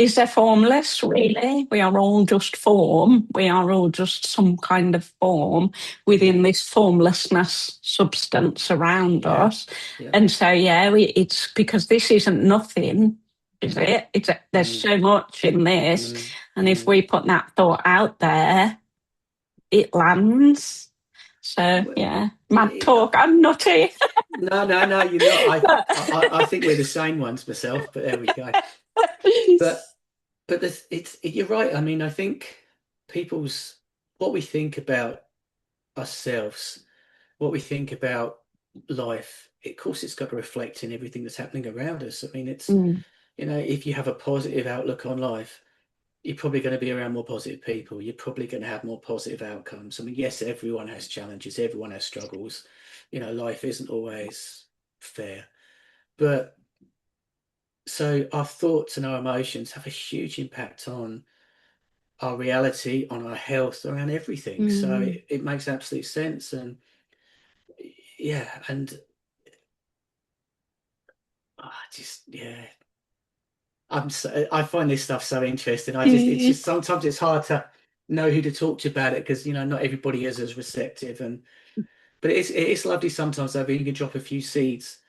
B: is there formless, really? We are all just form. We are all just some kind of form
A: yeah,
B: within this formlessness substance around
A: yeah,
B: us.
A: yeah,
B: And so, yeah, it's because this isn't nothing, is it? There's
A: mm,
B: so much in this.
A: mm,
B: And if
A: mm.
B: we put that thought out there, it lands. So,
A: Well,
B: yeah, mad
A: yeah,
B: talk. I'm nutty.
A: no, no, no, you're not.
B: But-
A: I think we're the same ones myself, but there we go. But you're right. I mean, I think people's what we think about ourselves, what we think about life, of course, it's got to reflect in everything that's happening around us. I mean,
B: Mm,
A: if you have a positive outlook on life, you're probably going to be around more positive people. You're probably going to have more positive outcomes. I mean, yes, everyone has challenges, everyone has struggles. Life isn't always fair, but so our thoughts and our emotions have a huge impact on our reality, on our health, around everything. So
B: mm,
A: it makes absolute sense. And yeah, and yeah, I find this stuff so interesting. It's
B: mm,
A: just sometimes it's hard to know who to talk to about it because not everybody is as receptive. But it's lovely sometimes though, when you can drop a few seeds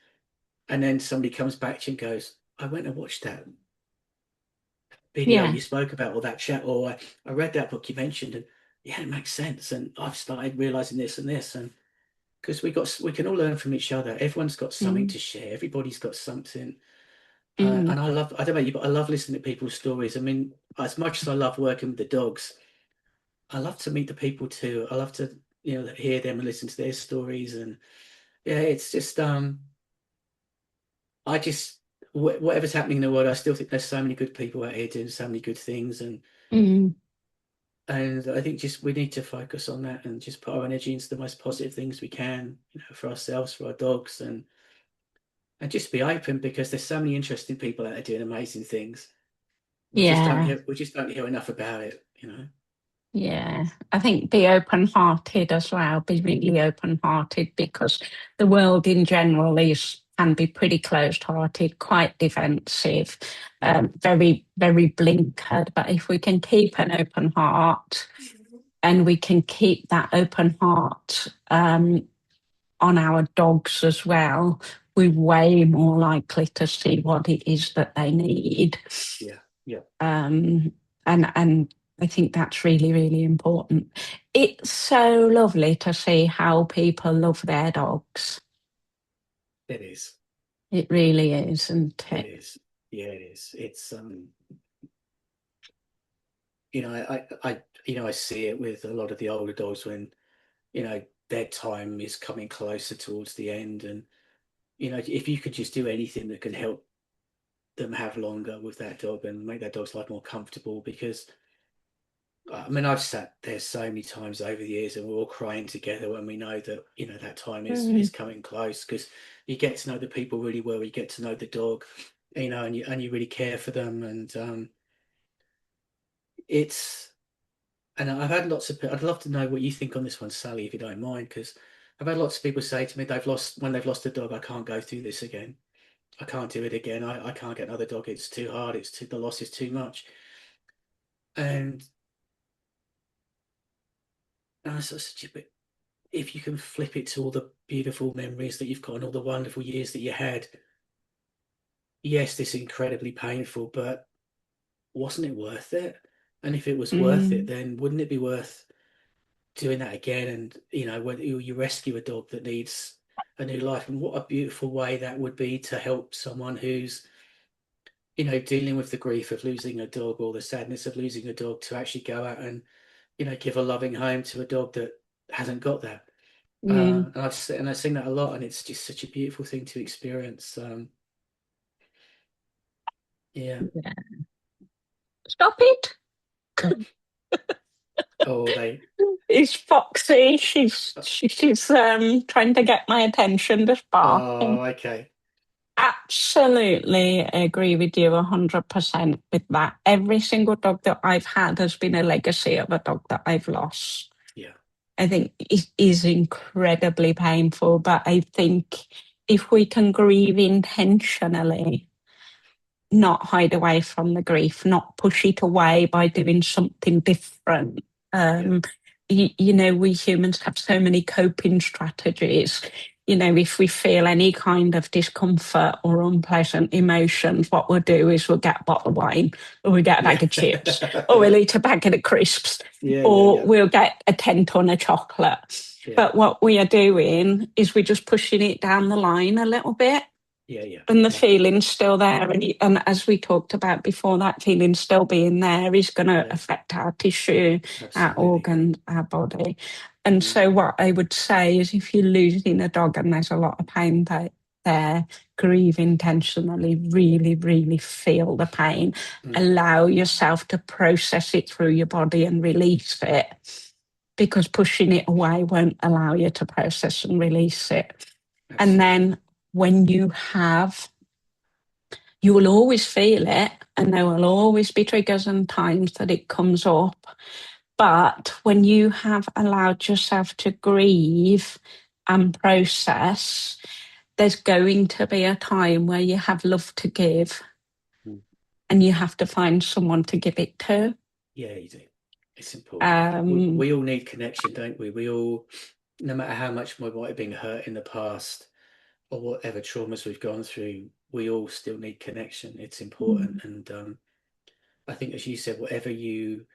A: and then somebody comes back to you and goes, I went and watched that video
B: yeah.
A: you spoke about or that chat, or I read that book you mentioned, and yeah, it makes sense. And I've started realizing this and this, and because we can all learn from each other. Everyone's got something
B: Mm,
A: to share. Everybody's got something.
B: mm,
A: And I don't know you, but I love listening to people's stories. I mean, as much as I love working with the dogs, I love to meet the people too. I love to, hear them and listen to their stories. And yeah, it's just, I just, whatever's happening in the world, I still think there's so many good people out here doing so many good things.
B: mm.
A: And I think just we need to focus on that and just put our energy into the most positive things we can, for ourselves, for our dogs, and just be open because there's so many interesting people out there doing amazing things.
B: Yeah,
A: We just don't hear enough about it.
B: yeah. I think be open-hearted as well. Be really open-hearted because the world in general is can be pretty closed-hearted, quite defensive, very, very blinkered. But if we can keep an open heart and we can keep that open heart on our dogs as well, we're way more likely to see what it is that they need.
A: Yeah, yeah,
B: Um, and I think that's really, really important. It's so lovely to see how people love their dogs.
A: it is.
B: It really is, isn't
A: It
B: it?
A: is. Yeah, it is. It's I see it with a lot of the older dogs when, their time is coming closer towards the end, and if you could just do anything that can help them have longer with that dog and make that dog's life more comfortable, because I mean, I've sat there so many times over the years, and we're all crying together when we know that that time is
B: Mm,
A: coming close, because you get to know the people really well, you get to know the dog, and you really care for them, and it's and I've had lots of. I'd love to know what you think on this one, Sally, if you don't mind, because I've had lots of people say to me they've lost a dog, I can't go through this again. I can't do it again. I can't get another dog. It's too hard. The loss is too much. And I sort of said, but if you can flip it to all the beautiful memories that you've got and all the wonderful years that you had, yes, this is incredibly painful, but wasn't it worth it? And if it was worth it,
B: mm,
A: then wouldn't it be worth doing that again? And when you rescue a dog that needs a new life, and what a beautiful way that would be to help someone who's dealing with the grief of losing a dog or the sadness of losing a dog, to actually go out and give a loving home to a dog that hasn't got that.
B: mm.
A: And I've seen that a lot, and it's just such a beautiful thing to experience. Yeah.
B: Yeah. Stop it.
A: Oh, they.
B: It's Foxy. She's trying to get my attention, just barking.
A: Oh, okay.
B: Absolutely agree with you 100% with that. Every single dog that I've had has been a legacy of a dog that I've lost.
A: Yeah.
B: I think it is incredibly painful, but I think if we can grieve intentionally, not hide away from the grief, not push it away by doing something different.
A: Yeah.
B: Um, we humans have so many coping strategies. If we feel any kind of discomfort or unpleasant emotions, what we'll do is we'll get a bottle of wine, or we'll get a
A: Yeah.
B: bag of chips, or we'll eat a packet of crisps,
A: Yeah. Yeah.
B: or
A: Yeah.
B: we'll get a 10 ton of chocolate.
A: Yeah.
B: But what we are doing is we're just pushing it down the line a little bit,
A: Yeah. Yeah.
B: and the
A: Yeah.
B: feeling's still there. And as we talked about before, that feeling still being there is going to
A: Yeah.
B: affect our tissue, our
A: Absolutely.
B: organs, our body. And
A: Mm.
B: so, what I would say is if you're losing a dog and there's a lot of pain there, grieve intentionally, really, really feel the pain,
A: Mm.
B: allow yourself to process it through your body and release it. Because pushing it away won't allow you to process and release it. And
A: Absolutely.
B: then when you will always feel it, and there will always be triggers and times that it comes up. But when you have allowed yourself to grieve and process, there's going to be a time where you have love to give,
A: Mm.
B: and you have to find someone to give it to.
A: Yeah, you do. It's important.
B: Um,
A: We all need connection, don't we? We all, no matter how much we might have been hurt in the past, or whatever traumas we've gone through, we all still need connection. It's important, and I think, as you said, whatever you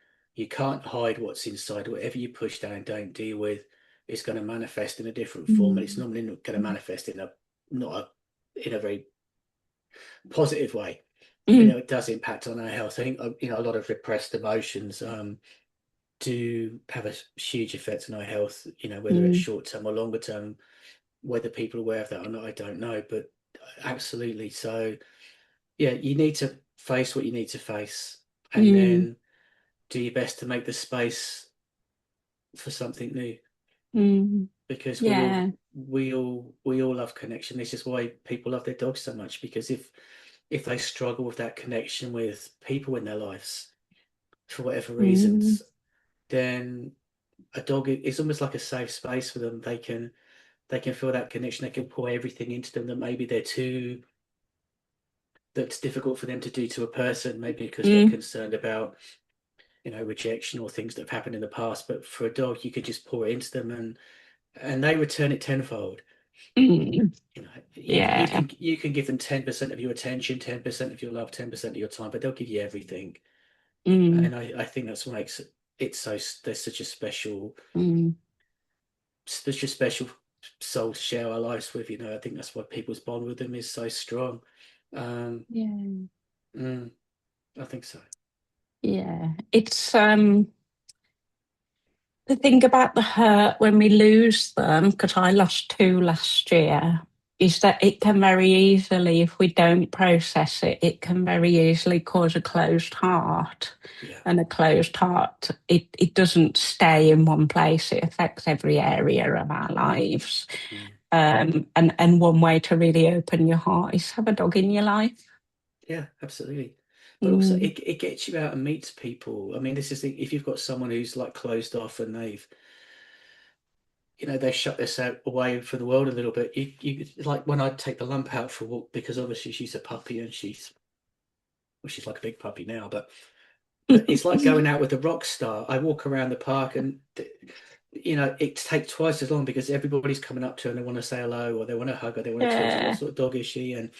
A: can't hide what's inside. Whatever you push down and don't deal with, is going to manifest in a different form, and it's normally not going to manifest in a not in a very positive way. It does impact on our health. I think a lot of repressed emotions do have a huge effect on our health. Whether it's short term or longer term. Whether people are aware of that or not, I don't know, but absolutely. So yeah, you need to face what you need to face, and then do your best to make the space for something new, because
B: yeah.
A: we all love connection. This is why people love their dogs so much, because if they struggle with that connection with people in their lives for whatever
B: Mm,
A: reasons, then a dog is almost like a safe space for them. They can feel that connection. They can pour everything into them that maybe that's difficult for them to do to a person, maybe because they're
B: mm,
A: concerned about rejection or things that have happened in the past. But for a dog, you could just pour it into them, and they return it tenfold.
B: Mm.
A: You know,
B: Yeah.
A: you can give them 10% of your attention, 10% of your love, 10% of your time, but they'll give you everything.
B: Mm.
A: And I think that's what makes it so there's such a special
B: Mm.
A: such a special soul to share our lives with. You know, I think that's why people's bond with them is so strong. Um,
B: Yeah.
A: mm, I think so.
B: Yeah. It's the thing about the hurt when we lose them, because I lost two last year, is that it can very easily, if we don't process it, it can very easily cause a closed heart.
A: Yeah.
B: And a closed heart, it doesn't stay in one place. It affects every area of our lives.
A: Mm.
B: And one way to really open your heart is have a dog in your life.
A: Yeah, absolutely. But also,
B: Mm.
A: it gets you out and meets people. I mean, this is the, if you've got someone who's like closed off and they've, you know, they've shut this away for the world a little bit. You like when I take the lump out for a walk because obviously she's a puppy and she's like a big puppy now, but it's like going out with a rock star. I walk around the park and you know it takes twice as long because everybody's coming up to her and they want to say hello or they want to hug her, they want to talk to her, what
B: Yeah,
A: sort of dog is she, and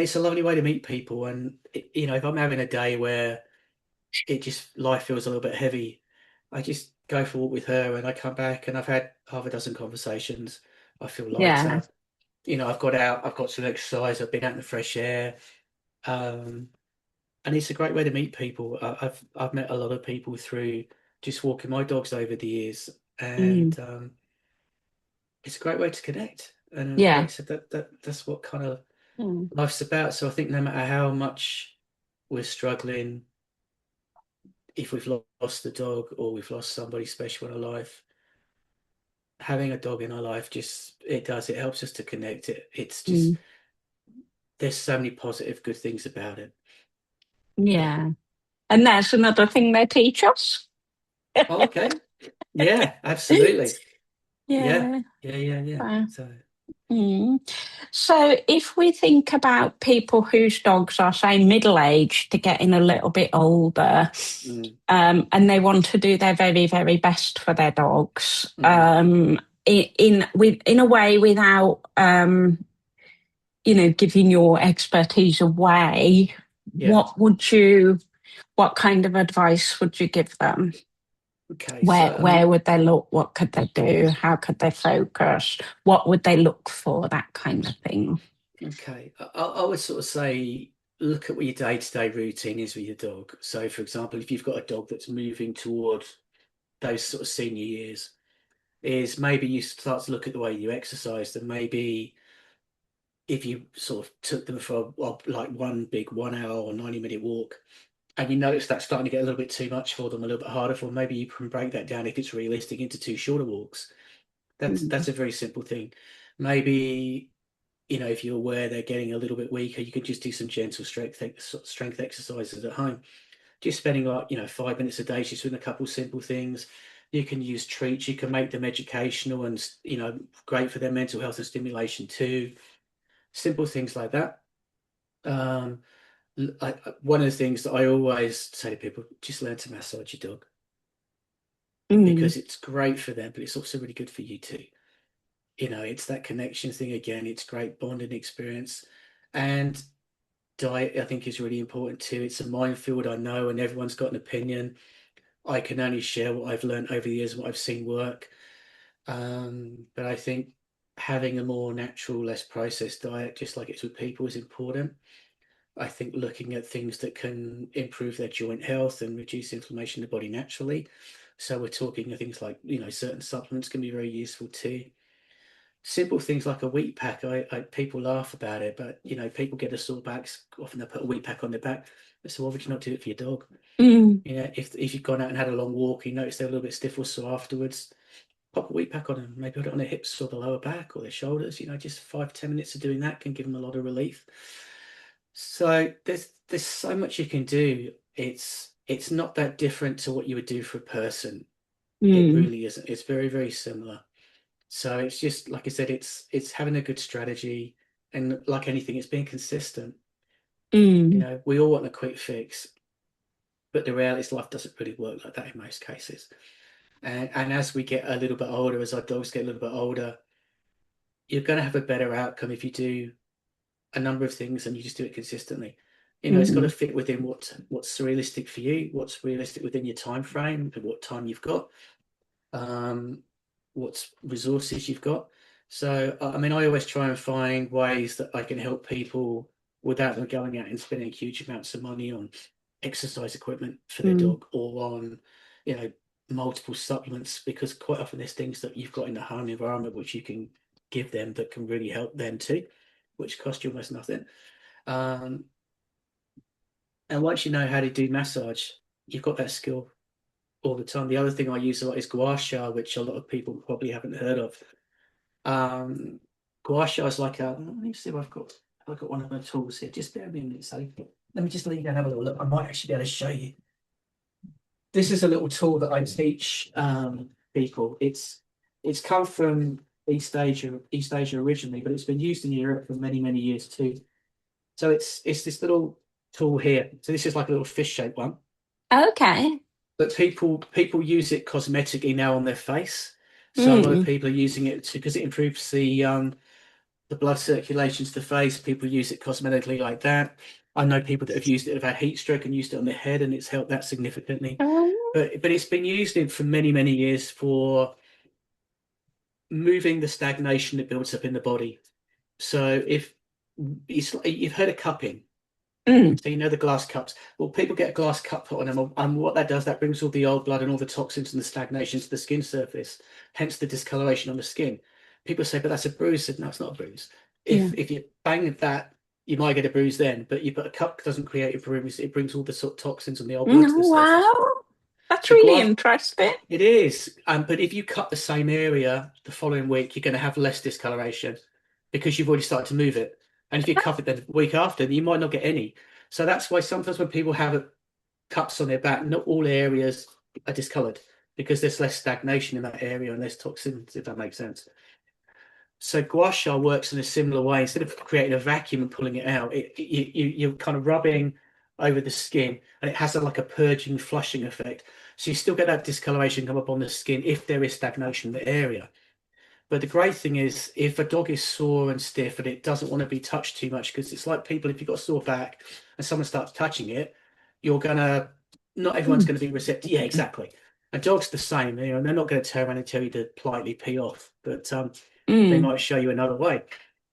A: it's a lovely way to meet people. And you know, if I'm having a day where it just life feels a little bit heavy, I just go for a walk with her and I come back and I've had half a dozen conversations. I feel
B: yeah,
A: lighter. You know, I've got out, I've got some exercise, I've been out in the fresh air. Um, and it's a great way to meet people. I've met a lot of people through just walking my dogs over the years,
B: mm,
A: and it's a great way to connect. And like I
B: yeah,
A: said, that's what kind of
B: mm,
A: life's about. So I think no matter how much we're struggling, if we've lost the dog or we've lost somebody special in our life, having a dog in our life just it helps us to connect. It's just
B: mm,
A: there's so many positive good things about it. Yeah.
B: yeah. And that's another thing they teach us.
A: Oh, okay. Yeah, absolutely. Yeah.
B: Yeah.
A: Yeah.
B: Uh,
A: So.
B: mm. So if we think about people whose dogs are, say, middle-aged to getting a little bit older,
A: Mm,
B: and they want to do their very, very best for their dogs,
A: mhm.
B: in a way without giving your expertise away,
A: Yeah.
B: what would you, what kind of advice would you give them?
A: Okay.
B: Where
A: So, I
B: where
A: mean,
B: would they look? What could they do? How could they focus? What would they look for? That kind of thing.
A: okay. I would sort of say look at what your day-to-day routine is with your dog. So, for example, if you've got a dog that's moving toward those sort of senior years, is maybe you start to look at the way you exercise them. Maybe if you sort of took them for like one big 1 hour or 90-minute walk, and you notice that's starting to get a little bit too much for them, a little bit harder for them, maybe you can break that down if it's realistic into two shorter walks. That's
B: Mm,
A: a very simple thing. Maybe, you know, if you're aware they're getting a little bit weaker, you could just do some gentle strength exercises at home. Just spending like, you know, 5 minutes a day, just doing a couple simple things. You can use treats, you can make them educational and, you know, great for their mental health and stimulation too. Simple things like that. Um, one of the things that I always say to people, just learn to massage your dog
B: mm,
A: because it's great for them, but it's also really good for you too. You know, it's that connection thing again. It's great bonding experience. And diet, I think, is really important too. It's a minefield, I know, and everyone's got an opinion. I can only share what I've learned over the years, what I've seen work. But I think having a more natural, less processed diet, just like it's with people, is important. I think looking at things that can improve their joint health and reduce inflammation in the body naturally. So we're talking of things like, you know, certain supplements can be very useful too. Simple things like a wheat pack. People laugh about it, but you know, people get a sore back. Often they put a wheat pack on their back. So why would you not do it for your dog?
B: mm,
A: You know, if you've gone out and had a long walk, you notice they're a little bit stiff or sore afterwards, pop a wheat pack on them. Maybe put it on their hips or the lower back or their shoulders. You know, just 5, 10 minutes of doing that can give them a lot of relief. So there's so much you can do. It's not that different to what you would do for a person. It
B: mm,
A: really isn't. It's very, very similar. So it's just like I said, it's having a good strategy, and like anything, it's being consistent. You
B: mm,
A: know, we all want a quick fix, but the reality is life doesn't really work like that in most cases. And as we get a little bit older, as our dogs get a little bit older, you're going to have a better outcome if you do a number of things and you just do it consistently. It's got to
B: Mm,
A: fit within what's realistic for you, what's realistic within your time frame, and what time you've got, um, what resources you've got. So, I mean, I always try and find ways that I can help people without them going out and spending huge amounts of money on exercise equipment for their
B: mm,
A: dog or on, you know, multiple supplements, because quite often there's things that you've got in the home environment which you can give them that can really help them too, which cost you almost nothing. Um, and once you know how to do massage, you've got that skill all the time. The other thing I use a lot is gua sha, which a lot of people probably haven't heard of. Um, Gua sha is like a. Let me see if I've got one of my tools here. Just bear with me a minute, Sally. Let me just leave you and have a little look. I might actually be able to show you. This is a little tool that I teach people. It's come from East Asia originally, but it's been used in Europe for many, many years too. So it's this little tool here. So this is like a little fish shaped one.
B: okay.
A: But people use it cosmetically now on their face. So a lot of
B: Mm,
A: people are using it because it improves the blood circulation to the face. People use it cosmetically like that. I know people that have used it have had heat stroke and used it on their head, and it's helped that significantly.
B: um,
A: But it's been used in for many, many years for moving the stagnation that builds up in the body. So if you've heard of cupping,
B: mm,
A: so the glass cups. Well, people get a glass cup put on them, and what that does, that brings all the old blood and all the toxins and the stagnation to the skin surface, hence the discoloration on the skin. People say, but that's a bruise. I said, no, it's not a bruise.
B: yeah.
A: If you bang that, you might get a bruise then, but a cup doesn't create a bruise. It brings all the sort of toxins and the old blood to the
B: Oh,
A: surface.
B: wow. That's
A: So
B: really
A: guava,
B: interesting.
A: it is. But if you cut the same area the following week, you're going to have less discoloration because you've already started to move it. And if you cut it the week after, you might not get any. So that's why sometimes when people have cups on their back, not all areas are discolored because there's less stagnation in that area and less toxins, if that makes sense. So gua sha works in a similar way. Instead of creating a vacuum and pulling it out, you're kind of rubbing over the skin, and it has like a purging, flushing effect. So you still get that discoloration come up on the skin if there is stagnation in the area. But the great thing is, if a dog is sore and stiff and it doesn't want to be touched too much, because it's like people, if you've got a sore back and someone starts touching it, you're gonna, not everyone's
B: Mm,
A: going to be receptive. Yeah, exactly. A dog's the same, and they're not going to turn around and tell you to politely pee off, but they
B: mm.
A: might show you another way.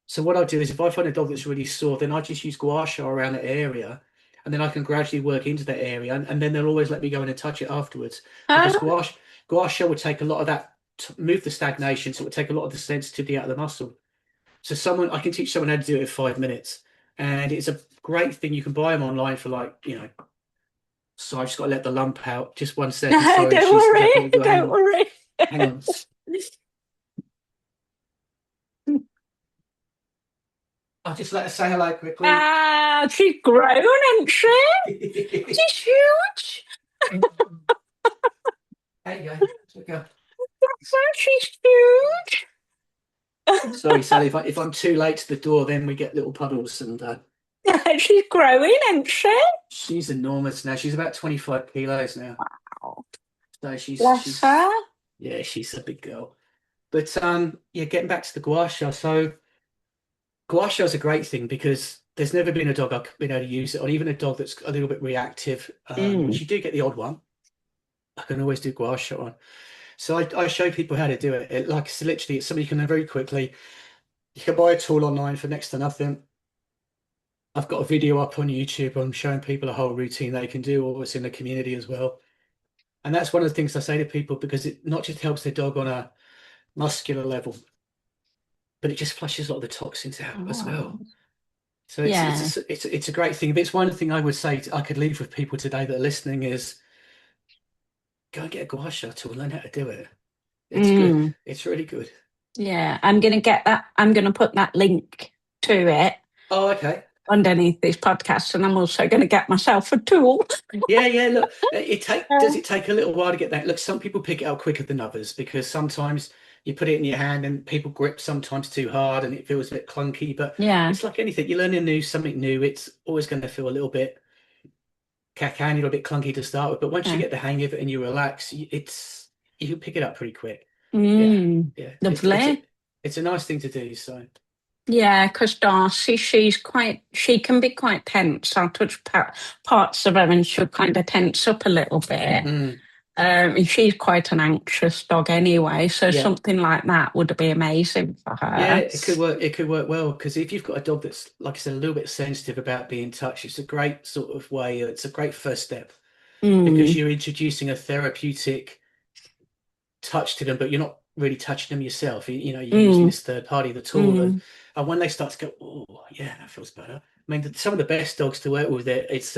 A: So what I'll do is if I find a dog that's really sore, then I just use gua sha around that area, and then I can gradually work into that area, and then they'll always let me go in and touch it afterwards because
B: Oh,
A: gua sha will take a lot of that, move the stagnation, so it would take a lot of the sensitivity out of the muscle. So I can teach someone how to do it in 5 minutes, and it's a great thing. You can buy them online for like. So I just got to let the lump out. Just 1 second.
B: no,
A: Sorry,
B: don't
A: she's
B: worry.
A: definitely good. Hang
B: Don't
A: on,
B: worry.
A: hang on. I'll just let her say hello quickly.
B: Ah, she's grown, isn't she? She's huge.
A: There you go. There you go.
B: So she's huge.
A: Sorry, Sally. If I'm too late to the door, then we get little puddles, and
B: She's growing, isn't she?
A: she's enormous now. She's about 25 kilos now.
B: Oh,
A: So she's
B: bless her.
A: yeah, she's a big girl. But yeah, getting back to the gua sha. So gua sha is a great thing because there's never been a dog I've been able to use it on, even a dog that's a little bit reactive, which
B: Mm.
A: you do get the odd one. I can always do gua sha on. So I show people how to do it. Like it's literally it's something you can learn very quickly. You can buy a tool online for next to nothing. I've got a video up on YouTube. I'm showing people a whole routine they can do, or it's in the community as well. And that's one of the things I say to people because it not just helps their dog on a muscular level, but it just flushes a lot of the toxins out as
B: Oh,
A: well. So
B: yeah.
A: it's a great thing. But it's one thing I would say I could leave with people today that are listening is go and get a gua sha tool, learn how to do it. It's good.
B: Mm.
A: It's really good.
B: Yeah. I'm gonna get that. I'm gonna put that link to it
A: Oh, okay.
B: underneath this podcast, and I'm also gonna get myself a tool.
A: Yeah, yeah. Look, does it take a little while to get that? Look, some people pick it up quicker than others because sometimes you put it in your hand and people grip sometimes too hard and it feels a bit clunky. But
B: Yeah.
A: it's like anything. You learn something new. It's always going to feel a little bit caca, a little bit clunky to start with. But once you
B: Yeah.
A: get the hang of it and you relax, you can pick it up pretty quick. Yeah,
B: Mm.
A: yeah. It's
B: Lovely.
A: it's a nice thing to do. So
B: Yeah, because Darcy, she can be quite tense. I'll touch parts of her and she'll kind of tense up a little bit.
A: mm,
B: And she's quite an anxious dog anyway, so
A: yeah.
B: something like that would be amazing for
A: Yeah,
B: her.
A: it could work. It could work well because if you've got a dog that's, like I said, a little bit sensitive about being touched, it's a great sort of way. It's a great first step because
B: Mm,
A: you're introducing a therapeutic touch to them, but you're not really touching them yourself. You're using
B: mm,
A: this third party, the tool, and
B: mm,
A: when they start to go, oh yeah, that feels better. I mean, some of the best dogs to work with it's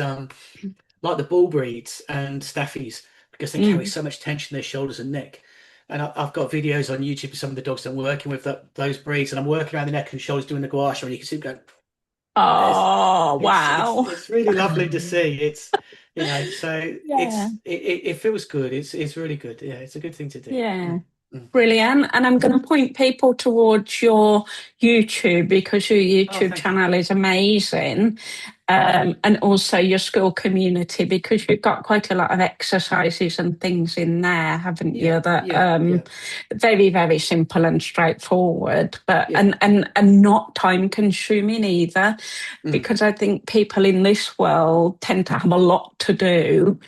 A: like the bull breeds and staffies because they carry
B: mm.
A: so much tension in their shoulders and neck. And I've got videos on YouTube of some of the dogs I'm working with those breeds, and I'm working around the neck and shoulders doing the gua sha, and you can see them going. It's
B: Oh,
A: it's
B: wow.
A: it's really lovely to see. So
B: Yeah,
A: it feels good. It's really good. Yeah, it's a good thing to do.
B: yeah.
A: Mm, mm.
B: Brilliant. And I'm going to point people towards your YouTube because your
A: Oh,
B: YouTube
A: thank you.
B: channel is amazing. And also your school community because you've got quite a lot of exercises and things in there, haven't
A: Yeah,
B: you? That
A: yeah, yeah,
B: very, very simple and straightforward, but
A: yeah.
B: and not time consuming either,
A: Mm,
B: because I think people in this world tend to have a lot to do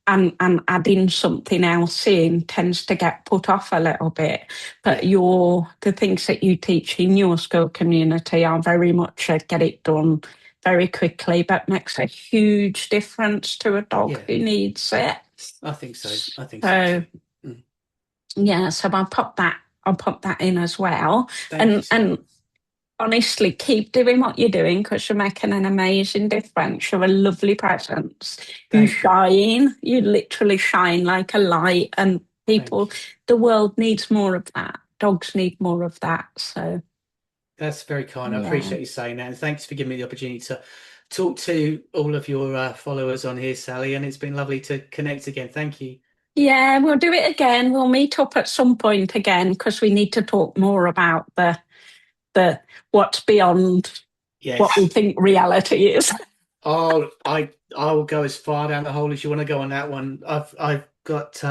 B: and adding something else in tends to get put off a little bit. But
A: yeah,
B: the things that you teach in your school community are very much a get it done very quickly, but makes a huge difference to a dog
A: yeah.
B: who needs it.
A: I think so. I think so
B: So
A: too. Mm.
B: yeah, so I'll pop that in as well.
A: Thank you,
B: And
A: Sally.
B: honestly, keep doing what you're doing because you're making an amazing difference. You're a lovely presence. You
A: Thank you.
B: shine, you literally shine like a light, and
A: Thank
B: people,
A: you.
B: the world needs more of that. Dogs need more of that. So,
A: That's very kind. I
B: yeah.
A: appreciate you saying that, and thanks for giving me the opportunity to talk to all of your followers on here, Sally. And it's been lovely to connect again. Thank you.
B: Yeah, we'll do it again. We'll meet up at some point again because we need to talk more about the what's beyond what we
A: Yes.
B: think reality is.
A: I will go as far down the hole as you want to go on that one. I've got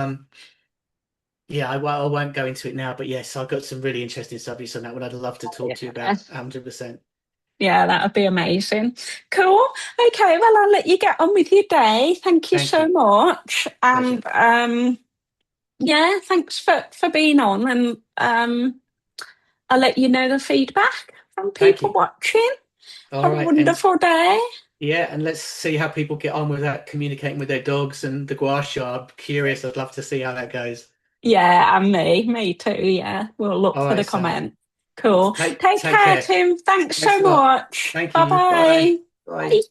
A: yeah, I won't go into it now, but yes, I've got some really interesting subjects on that one I'd love to talk to you
B: Yeah.
A: about 100%.
B: Yeah, that would be amazing. Cool. Okay, well, I'll let you get on with your day. Thank you
A: Thank
B: so
A: you.
B: much.
A: Pleasure.
B: And yeah, thanks for being on. And I'll let you know the feedback from
A: Thank
B: people
A: you.
B: watching.
A: All
B: Have a
A: right. And
B: wonderful day.
A: yeah, and let's see how people get on with that, communicating with their dogs and the gua sha. I'm curious. I'd love to see how that goes.
B: Yeah, and me too. Yeah, we'll look
A: All
B: for
A: right,
B: the
A: Sally.
B: comment. Cool. Take
A: Take
B: care,
A: care.
B: Tim. Thanks
A: Thanks
B: so
A: a lot.
B: much.
A: Thank you. Bye.
B: Bye-bye.
A: Bye.
B: Bye.